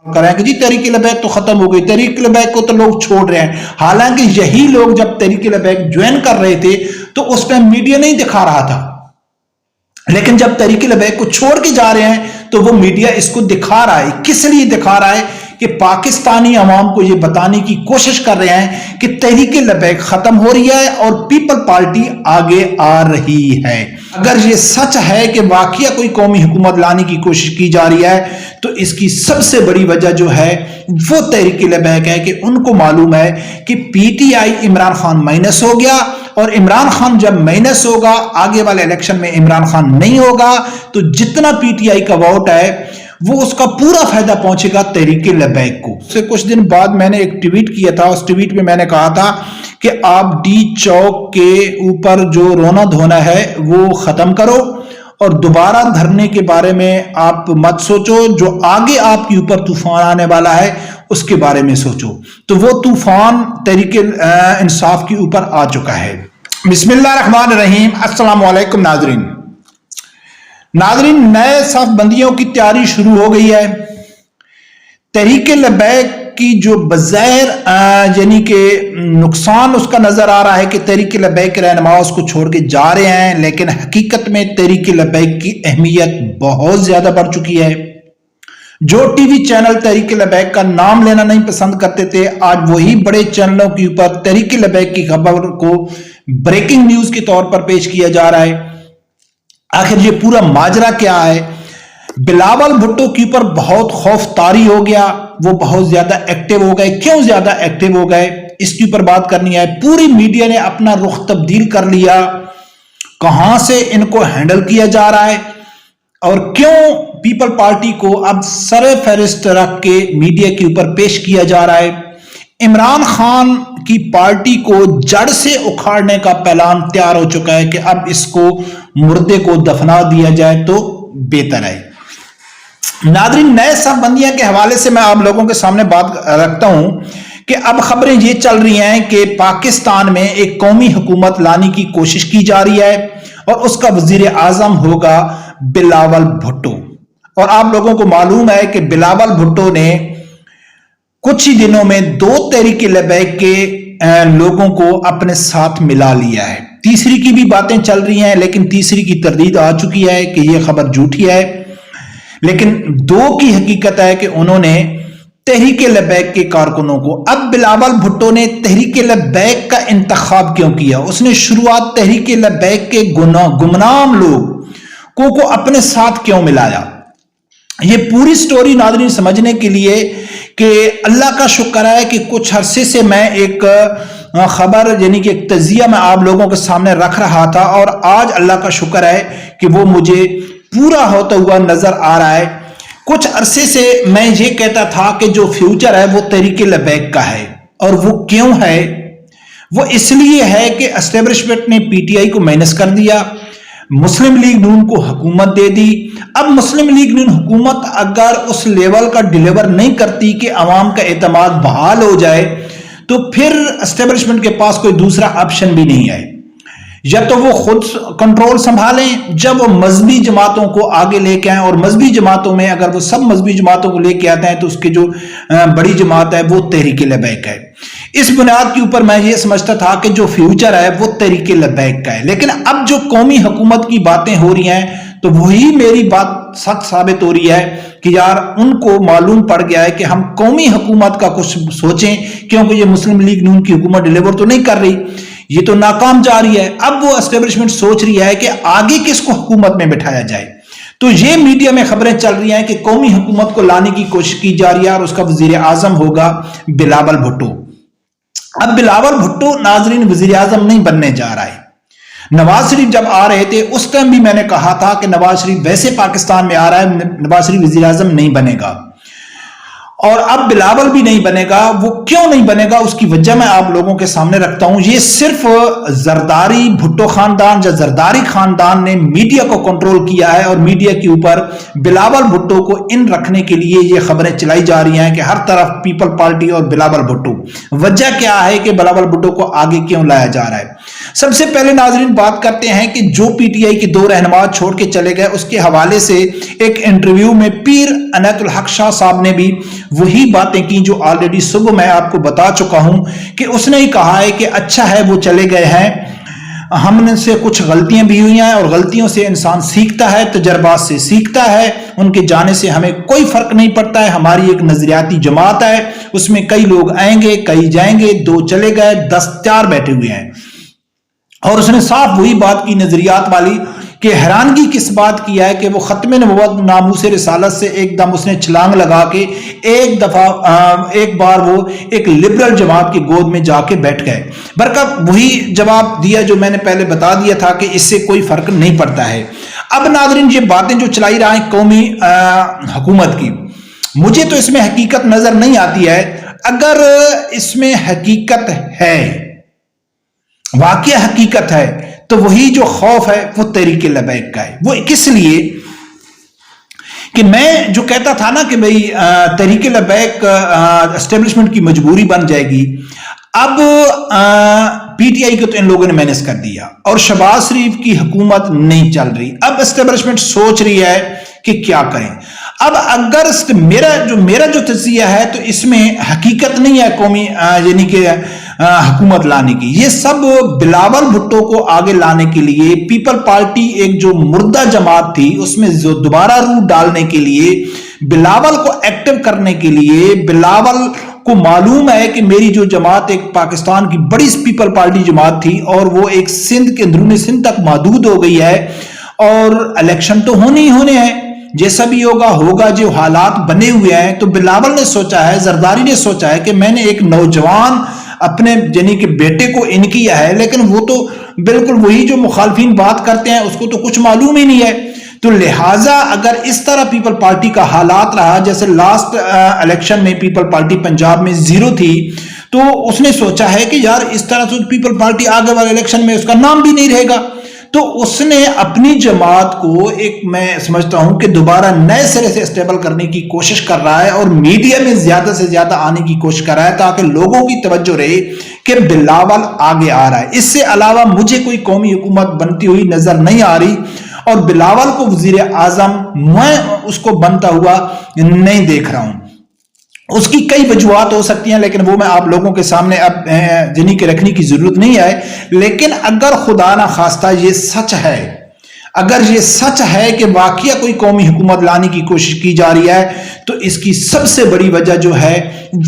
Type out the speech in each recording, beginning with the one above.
کر رہے ہیں کہ جی تحریک لبیک تو ختم ہو گئی، تحریک لبیک کو تو لوگ چھوڑ رہے ہیں. حالانکہ یہی لوگ جب تحریک لبیک جوائن کر رہے تھے تو اس پہ میڈیا نہیں دکھا رہا تھا، لیکن جب تحریک لبیک کو چھوڑ کے جا رہے ہیں تو وہ میڈیا اس کو دکھا رہا ہے. کس لیے دکھا رہا ہے؟ کہ پاکستانی عوام کو یہ بتانے کی کوشش کر رہے ہیں کہ تحریک لبیک ختم ہو رہی ہے اور پیپل پارٹی آگے آ رہی ہے. اگر یہ سچ ہے کہ واقعہ کوئی قومی حکومت لانے کی کوشش کی جا رہی ہے تو اس کی سب سے بڑی وجہ جو ہے وہ تحریک لبیک ہے کہ ان کو معلوم ہے کہ P T I Imran Khan minus ہو گیا، اور عمران خان جب مائنس ہوگا آگے والے الیکشن میں عمران خان نہیں ہوگا تو جتنا پی ٹی آئی کا ووٹ ہے وہ اس کا پورا فائدہ پہنچے گا تحریک لبیک کو. اس سے کچھ دن بعد میں نے ایک ٹویٹ کیا تھا، اس ٹویٹ میں میں نے کہا تھا کہ آپ ڈی چوک کے اوپر جو رونا دھونا ہے وہ ختم کرو اور دوبارہ دھرنے کے بارے میں آپ مت سوچو. جو آگے آپ کے اوپر طوفان آنے والا ہے اس کے بارے میں سوچو. تو وہ طوفان تحریک انصاف کے اوپر آ چکا ہے. بسم اللہ الرحمن الرحیم. السلام علیکم ناظرین، نئے صف بندیوں کی تیاری شروع ہو گئی ہے. تحریک لبیک کی جو بظاہر یعنی کہ نقصان اس کا نظر آ رہا ہے کہ تحریک لبیک کے رہنما اس کو چھوڑ کے جا رہے ہیں، لیکن حقیقت میں تحریک لبیک کی اہمیت بہت زیادہ بڑھ چکی ہے. جو T V channel Tehreek Labbaik کا نام لینا نہیں پسند کرتے تھے، آج وہی بڑے چینلوں کے اوپر تحریک لبیک کی خبر کو بریکنگ نیوز کے طور پر پیش کیا جا رہا ہے. آخر یہ پورا ماجرا کیا ہے؟ بلاول بھٹو کے اوپر بہت خوف طاری ہو گیا، وہ بہت زیادہ ایکٹیو ہو گئے. کیوں زیادہ ایکٹیو ہو گئے اس کے اوپر بات کرنی ہے. پوری میڈیا نے اپنا رخ تبدیل کر لیا، کہاں سے ان کو ہینڈل کیا جا رہا ہے اور کیوں پیپل پارٹی کو اب سر فہرست رکھ کے میڈیا کے اوپر پیش کیا جا رہا ہے. عمران خان کی پارٹی کو جڑ سے اکھاڑنے کا اعلان تیار ہو چکا ہے کہ اب اس کو مردے کو دفنا دیا جائے تو بہتر ہے. ناظرین، نئے صف بندیاں کے حوالے سے میں آپ لوگوں کے سامنے بات رکھتا ہوں کہ اب خبریں یہ چل رہی ہیں کہ پاکستان میں ایک قومی حکومت لانے کی کوشش کی جا رہی ہے اور اس کا وزیر اعظم ہوگا بلاول بھٹو. اور آپ لوگوں کو معلوم ہے کہ بلاول بھٹو نے کچھ ہی دنوں میں 2 تحریک لبیک کے لوگوں کو اپنے ساتھ ملا لیا ہے. تیسری کی بھی باتیں چل رہی ہیں لیکن تیسری کی تردید آ چکی ہے کہ یہ خبر جھوٹی ہے. لیکن 2 کی حقیقت ہے کہ انہوں نے تحریک لبیک کے کارکنوں کو، اب بلاول بھٹو نے تحریک لبیک کا انتخاب کیوں کیا؟ اس نے شروعات تحریک لبیک کے گمنام لوگوں کو اپنے ساتھ کیوں ملایا؟ یہ پوری سٹوری ناظرین سمجھنے کے لیے کہ اللہ کا شکر ہے کہ کچھ عرصے سے میں ایک خبر یعنی کہ ایک تجزیہ میں آپ لوگوں کے سامنے رکھ رہا تھا اور آج اللہ کا شکر ہے کہ وہ مجھے پورا ہوتا ہوا نظر آ رہا ہے. کچھ عرصے سے میں یہ کہتا تھا کہ جو فیوچر ہے وہ تحریک لبیک کا ہے. اور وہ کیوں ہے؟ وہ اس لیے ہے کہ اسٹیبلشمنٹ نے پی ٹی آئی کو مائنس کر دیا، مسلم لیگ نون کو حکومت دے دی. اب مسلم لیگ نون حکومت اگر اس لیول کا ڈیلیور نہیں کرتی کہ عوام کا اعتماد بحال ہو جائے تو پھر اسٹیبلشمنٹ کے پاس کوئی دوسرا آپشن بھی نہیں ہے. یا تو وہ خود کنٹرول سنبھالیں، جب وہ مذہبی جماعتوں کو آگے لے کے آئیں، اور مذہبی جماعتوں میں اگر وہ سب مذہبی جماعتوں کو لے کے آتے ہیں تو اس کی جو بڑی جماعت ہے وہ تحریک لبیک ہے. اس بنیاد کے اوپر میں یہ سمجھتا تھا کہ جو فیوچر ہے وہ تحریک لبیک کا ہے. لیکن اب جو قومی حکومت کی باتیں ہو رہی ہیں تو وہی میری بات سچ ثابت ہو رہی ہے کہ یار ان کو معلوم پڑ گیا ہے کہ ہم قومی حکومت کا کچھ سوچیں، کیونکہ یہ مسلم لیگ نون کی حکومت ڈیلیور تو نہیں کر رہی، یہ تو ناکام جا رہی ہے. اب وہ اسٹیبلشمنٹ سوچ رہی ہے کہ آگے کس کو حکومت میں بٹھایا جائے. تو یہ میڈیا میں خبریں چل رہی ہیں کہ قومی حکومت کو لانے کی کوشش کی جا رہی ہے اور اس کا وزیر اعظم ہوگا بلاول بھٹو. اب بلاول بھٹو ناظرین وزیر اعظم نہیں بننے جا رہا ہے. نواز شریف جب آ رہے تھے اس ٹائم بھی میں نے کہا تھا کہ نواز شریف ویسے پاکستان میں آ رہا ہے، نواز شریف وزیر اعظم نہیں بنے گا. اور اب بلاول بھی نہیں بنے گا. وہ کیوں نہیں بنے گا اس کی وجہ میں آپ لوگوں کے سامنے رکھتا ہوں. یہ صرف زرداری بھٹو خاندان یا زرداری خاندان نے میڈیا کو کنٹرول کیا ہے اور میڈیا کے اوپر بلاول بھٹو کو ان رکھنے کے لیے یہ خبریں چلائی جا رہی ہیں کہ ہر طرف پیپل پارٹی اور بلاول بھٹو. وجہ کیا ہے کہ بلاول بھٹو کو آگے کیوں لایا جا رہا ہے؟ سب سے پہلے ناظرین بات کرتے ہیں کہ جو پی ٹی آئی کے 2 رہنما چھوڑ کے چلے گئے اس کے حوالے سے ایک انٹرویو میں پیر عنایت الحق شاہ صاحب نے بھی وہی باتیں کی جو آلریڈی صبح میں آپ کو بتا چکا ہوں کہ اس نے ہی کہا ہے کہ اچھا ہے وہ چلے گئے ہیں، ہم نے سے کچھ غلطیاں بھی ہوئی ہیں اور غلطیوں سے انسان سیکھتا ہے، تجربات سے سیکھتا ہے، ان کے جانے سے ہمیں کوئی فرق نہیں پڑتا ہے، ہماری ایک نظریاتی جماعت ہے، اس میں کئی لوگ آئیں گے کئی جائیں گے، 2 چلے گئے 10 4 بیٹھے ہوئے ہیں۔ اور اس نے صاف وہی بات کی نظریات والی کہ حیرانگی کس بات کی ہے کہ وہ ختم نبوت ناموس رسالت سے ایک دم اس نے چھلانگ لگا کے ایک بار وہ ایک لبرل جماعت کی گود میں جا کے بیٹھ گئے۔ برکت وہی جواب دیا جو میں نے پہلے بتا دیا تھا کہ اس سے کوئی فرق نہیں پڑتا ہے۔ اب ناظرین یہ باتیں جو چلائی رہا ہے قومی حکومت کی، مجھے تو اس میں حقیقت نظر نہیں آتی ہے۔ اگر اس میں حقیقت ہے، واقعہ حقیقت ہے، تو وہی جو خوف ہے وہ تحریک لبیک کا ہے۔ وہ کس لیے کہ میں جو کہتا تھا نا کہ بھئی تحریک لبیک اسٹیبلشمنٹ کی مجبوری بن جائے گی، اب پی ٹی آئی کو تو ان لوگوں نے مینس کر دیا اور شہباز شریف کی حکومت نہیں چل رہی، اب اسٹیبلشمنٹ سوچ رہی ہے کہ کیا کریں۔ اب اگر میرا جو تجزیہ ہے تو اس میں حقیقت نہیں ہے قومی یعنی کہ حکومت لانے کی، یہ سب بلاول بھٹو کو آگے لانے کے لیے، پیپل پارٹی ایک جو مردہ جماعت تھی اس میں جو دوبارہ روح ڈالنے کے لیے، بلاول کو ایکٹیو کرنے کے لیے، بلاول کو معلوم ہے کہ میری جو جماعت ایک پاکستان کی بڑی پیپل پارٹی جماعت تھی اور وہ ایک سندھ کے اندرون سندھ تک محدود ہو گئی ہے اور الیکشن تو ہونے ہی ہونے ہیں، جیسا بھی ہوگا جو حالات بنے ہوئے ہیں، تو بلاول نے سوچا ہے، زرداری نے سوچا ہے کہ میں نے ایک نوجوان اپنے یعنی کہ بیٹے کو ان کیا ہے، لیکن وہ تو بالکل وہی جو مخالفین بات کرتے ہیں اس کو تو کچھ معلوم ہی نہیں ہے، تو لہٰذا اگر اس طرح پیپل پارٹی کا حالات رہا، جیسے لاسٹ الیکشن میں پیپل پارٹی پنجاب میں 0 تھی، تو اس نے سوچا ہے کہ یار اس طرح سے پیپل پارٹی آگے والے الیکشن میں اس کا نام بھی نہیں رہے گا، تو اس نے اپنی جماعت کو ایک میں سمجھتا ہوں کہ دوبارہ نئے سرے سے اسٹیبل کرنے کی کوشش کر رہا ہے اور میڈیا میں زیادہ سے زیادہ آنے کی کوشش کر رہا ہے تاکہ لوگوں کی توجہ رہے کہ بلاول آگے آ رہا ہے۔ اس سے علاوہ مجھے کوئی قومی حکومت بنتی ہوئی نظر نہیں آ رہی اور بلاول کو وزیر اعظم میں اس کو بنتا ہوا نہیں دیکھ رہا ہوں۔ اس کی کئی وجوہات ہو سکتی ہیں لیکن وہ میں آپ لوگوں کے سامنے اب جنی کے رکھنے کی ضرورت نہیں ہے، لیکن اگر خدا نہ خواستہ یہ سچ ہے، اگر یہ سچ ہے کہ واقعہ کوئی قومی حکومت لانے کی کوشش کی جا رہی ہے، تو اس کی سب سے بڑی وجہ جو ہے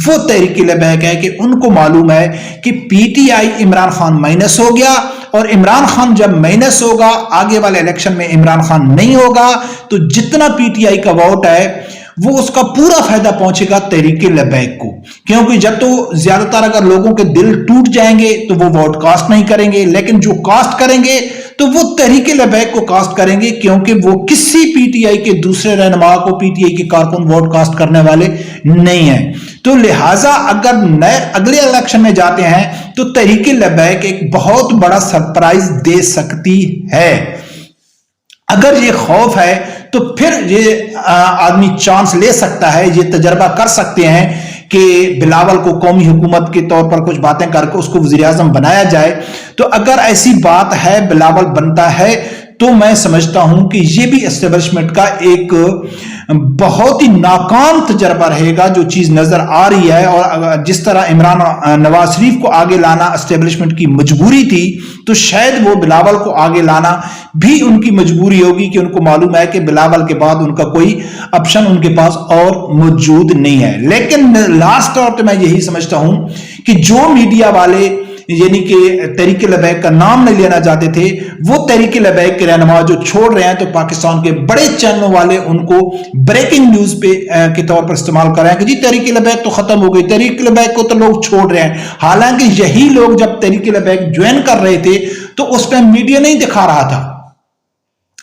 وہ تحریک لبیک ہے کہ ان کو معلوم ہے کہ P T I Imran Khan minus ہو گیا اور عمران خان جب مائنس ہوگا، آگے والے الیکشن میں عمران خان نہیں ہوگا، تو جتنا پی ٹی آئی کا ووٹ ہے وہ اس کا پورا فائدہ پہنچے گا تحریک لبیک کو، کیونکہ جب تو زیادہ تر اگر لوگوں کے دل ٹوٹ جائیں گے تو وہ ووٹ کاسٹ نہیں کریں گے، لیکن جو کاسٹ کریں گے تو وہ تحریک لبیک کو کاسٹ کریں گے، کیونکہ وہ کسی پی ٹی آئی کے دوسرے رہنما کو پی ٹی آئی کے کارکن ووٹ کاسٹ کرنے والے نہیں ہیں۔ تو لہٰذا اگر نئے اگلے الیکشن میں جاتے ہیں تو تحریک لبیک ایک بہت بڑا سرپرائز دے سکتی ہے۔ اگر یہ خوف ہے تو پھر یہ آدمی چانس لے سکتا ہے، یہ تجربہ کر سکتے ہیں کہ بلاول کو قومی حکومت کے طور پر کچھ باتیں کر کے اس کو وزیر اعظم بنایا جائے۔ تو اگر ایسی بات ہے بلاول بنتا ہے تو میں سمجھتا ہوں کہ یہ بھی اسٹیبلشمنٹ کا ایک بہت ہی ناکام تجربہ رہے گا جو چیز نظر آ رہی ہے، اور جس طرح نواز شریف کو آگے لانا اسٹیبلشمنٹ کی مجبوری تھی، تو شاید وہ بلاول کو آگے لانا بھی ان کی مجبوری ہوگی کہ ان کو معلوم ہے کہ بلاول کے بعد ان کا کوئی آپشن ان کے پاس اور موجود نہیں ہے۔ لیکن لاسٹ طور پہ میں یہی سمجھتا ہوں کہ جو میڈیا والے یعنی کہ تحریک لبیک کا نام نہیں لینا چاہتے تھے، وہ تحریک لبیک کے رہنما جو چھوڑ رہے ہیں، تو پاکستان کے بڑے چینلوں والے ان کو بریکنگ نیوز کے طور پر استعمال کر رہے ہیں کہ جی تحریک لبیک تو ختم ہو گئی، تحریک لبیک کو تو لوگ چھوڑ رہے ہیں، حالانکہ یہی لوگ جب تحریک لبیک جوائن کر رہے تھے تو اس ٹائم میڈیا نہیں دکھا رہا تھا،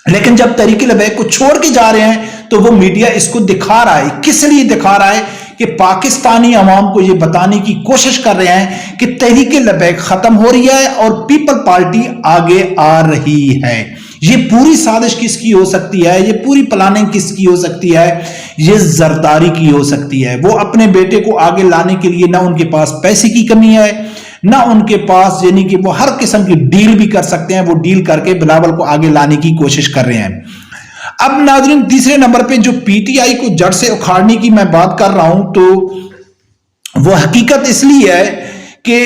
لیکن جب تحریک لبیک کو چھوڑ کے جا رہے ہیں تو وہ میڈیا اس کو دکھا رہا ہے۔ کس لیے دکھا رہا ہے؟ کہ پاکستانی عوام کو یہ بتانے کی کوشش کر رہے ہیں کہ تحریک لبیک ختم ہو رہی ہے اور پیپل پارٹی آگے آ رہی ہے۔ یہ پوری سازش کس کی ہو سکتی ہے؟ یہ پوری پلاننگ کس کی ہو سکتی ہے؟ یہ زرداری کی ہو سکتی ہے۔ وہ اپنے بیٹے کو آگے لانے کے لیے نہ ان کے پاس پیسے کی کمی ہے، نہ ان کے پاس یعنی کہ وہ ہر قسم کی ڈیل بھی کر سکتے ہیں، وہ ڈیل کر کے بلاول کو آگے لانے کی کوشش کر رہے ہیں۔ اب ناظرین تیسرے نمبر پہ جو پی ٹی آئی کو جڑ سے اکھاڑنے کی میں بات کر رہا ہوں تو وہ حقیقت اس لیے ہے کہ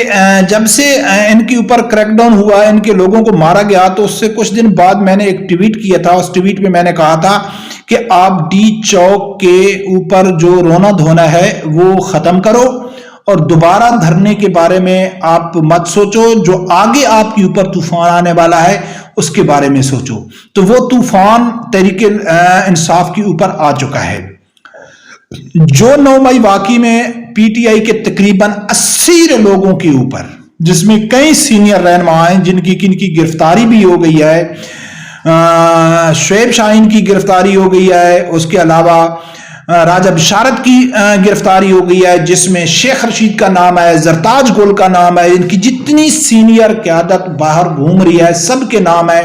جب سے ان کے اوپر کریک ڈاؤن ہوا، ان کے لوگوں کو مارا گیا، تو اس سے کچھ دن بعد میں نے ایک ٹویٹ کیا تھا. اس ٹویٹ میں نے کہا تھا کہ آپ ڈی چوک کے اوپر جو رونا دھونا ہے وہ ختم کرو اور دوبارہ دھرنے کے بارے میں آپ مت سوچو. جو آگے آپ کے اوپر طوفان آنے والا ہے اس کے بارے میں سوچو. تو وہ طوفان تحریک انصاف کے اوپر آ چکا ہے. جو 9 مئی واقعی میں پی ٹی آئی کے تقریباً 80 لوگوں کے اوپر، جس میں کئی سینئر رہنما ہیں جن کی گرفتاری بھی ہو گئی ہے، شعیب شاہین کی گرفتاری ہو گئی ہے، اس کے علاوہ راجہ بشارت کی گرفتاری ہو گئی ہے، جس میں شیخ رشید کا نام ہے، زرتاج گل کا نام ہے، ان کی جتنی سینئر قیادت باہر گھوم رہی ہے سب کے نام ہے.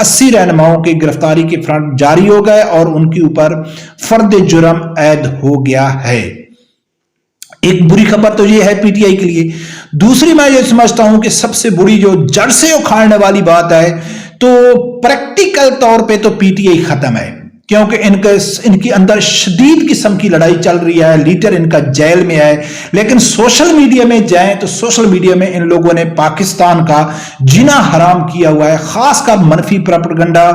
80 رہنماؤں کی گرفتاری کے فرنٹ جاری ہو گئے اور ان کے اوپر فرد جرم عائد ہو گیا ہے. ایک بری خبر تو یہ ہے پی ٹی آئی کے لیے. دوسری میں یہ سمجھتا ہوں کہ سب سے بری جو جڑ سے اکھاڑنے والی بات ہے تو پریکٹیکل طور پہ تو پی ٹی آئی ختم ہے، کیونکہ ان کے اندر شدید قسم کی لڑائی چل رہی ہے. لیڈر ان کا جیل میں ہے، لیکن سوشل میڈیا میں جائیں تو سوشل میڈیا میں ان لوگوں نے پاکستان کا جینا حرام کیا ہوا ہے. خاص کر منفی پروپیگنڈا،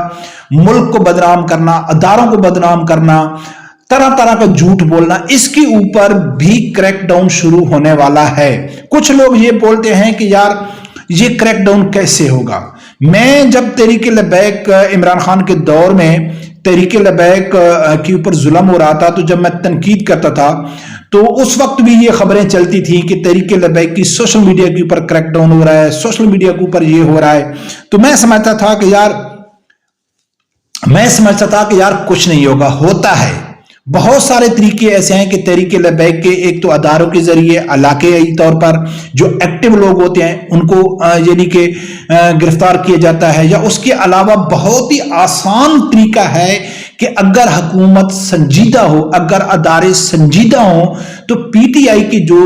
ملک کو بدنام کرنا، اداروں کو بدنام کرنا، طرح طرح کا جھوٹ بولنا، اس کے اوپر بھی کریک ڈاؤن شروع ہونے والا ہے. کچھ لوگ یہ بولتے ہیں کہ یار یہ کریک ڈاؤن کیسے ہوگا. میں جب تحریک لبیک عمران خان کے دور میں تحریک لبیک کے اوپر ظلم ہو رہا تھا تو جب میں تنقید کرتا تھا تو اس وقت بھی یہ خبریں چلتی تھیں کہ تحریک لبیک کی سوشل میڈیا کے اوپر کریک ڈاؤن ہو رہا ہے، سوشل میڈیا کے اوپر یہ ہو رہا ہے. تو میں سمجھتا تھا کہ یار کچھ نہیں ہوگا. ہوتا ہے. بہت سارے طریقے ایسے ہیں کہ تحریک لبیک کے ایک تو اداروں کے ذریعے علاقائی طور پر جو ایکٹیو لوگ ہوتے ہیں ان کو یعنی کہ گرفتار کیا جاتا ہے، یا اس کے علاوہ بہت ہی آسان طریقہ ہے کہ اگر حکومت سنجیدہ ہو، اگر ادارے سنجیدہ ہوں تو پی ٹی آئی کے جو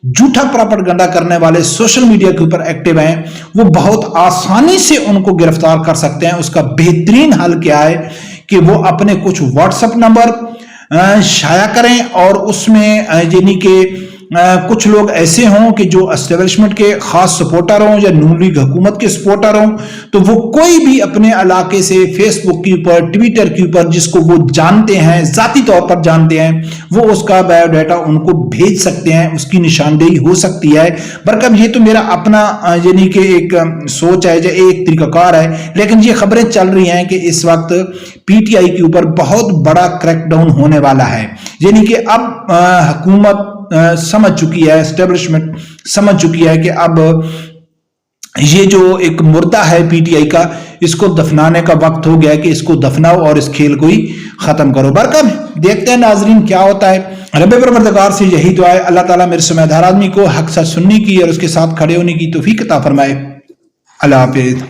جھوٹا پروپیگنڈا کرنے والے سوشل میڈیا کے اوپر ایکٹیو ہیں وہ بہت آسانی سے ان کو گرفتار کر سکتے ہیں. اس کا بہترین حل کیا ہے کہ وہ اپنے کچھ واٹس ایپ نمبر شائع کریں اور اس میں یعنی کہ کچھ لوگ ایسے ہوں کہ جو اسٹیبلشمنٹ کے خاص سپورٹر ہوں یا نون لیگ حکومت کے سپورٹر ہوں، تو وہ کوئی بھی اپنے علاقے سے فیس بک کے اوپر، ٹویٹر کے اوپر جس کو وہ جانتے ہیں، ذاتی طور پر جانتے ہیں، وہ اس کا بایو ڈیٹا ان کو بھیج سکتے ہیں. اس کی نشاندہی ہو سکتی ہے. برکب یہ تو میرا اپنا یعنی کہ ایک سوچ ہے یا ایک طریقہ کار ہے، لیکن یہ خبریں چل رہی ہیں کہ اس وقت پی ٹی آئی کے اوپر بہت بڑا کریک ڈاؤن ہونے والا ہے. یعنی کہ اب حکومت سمجھ چکی ہے، اسٹیبلشمنٹ سمجھ چکی ہے کہ اب یہ جو ایک مردہ ہے پی ٹی آئی کا، اس کو دفنانے کا وقت ہو گیا ہے کہ اس کو دفناؤ اور اس کھیل کو ہی ختم کرو. برکب دیکھتے ہیں ناظرین کیا ہوتا ہے. رب پروردگار سے یہی دعا ہے اللہ تعالیٰ میرے سمیت ہر آدمی کو حق سچ سننے کی اور اس کے ساتھ کھڑے ہونے کی توفیق عطا فرمائے. اللہ حافظ.